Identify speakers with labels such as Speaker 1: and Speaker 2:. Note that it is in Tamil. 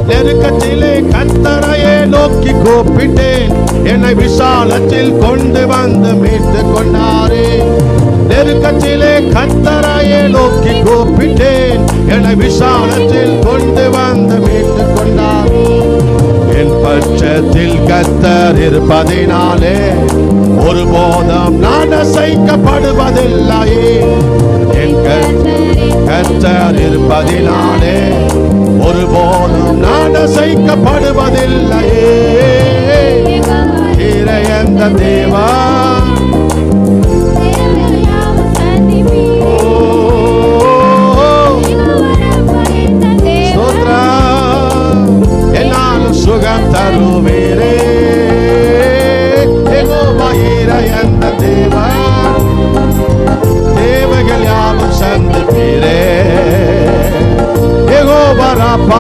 Speaker 1: நெருக்கத்திலே கர்த்தரையே நோக்கி கூப்பிட்டேன், என்னை விசாலத்தில் கொண்டு வந்து மீட்டு கொண்டாரே. நெருக்கத்திலே கர்த்தரையே நோக்கி கூப்பிட்டேன், என்னை விசாலத்தில் கொண்டு வந்து மீட்டு கொண்டார். என் பட்சத்தில் கர்த்தர் இருப்பதினாலே ஒருபோதும் நான் அசைக்கப்படுவதில்லையே. என் கர்த்தர் இருப்பதினாலே ஒருபோதும் நான் அசைக்கப்படுவதில்லையே. இறையந்த தேவா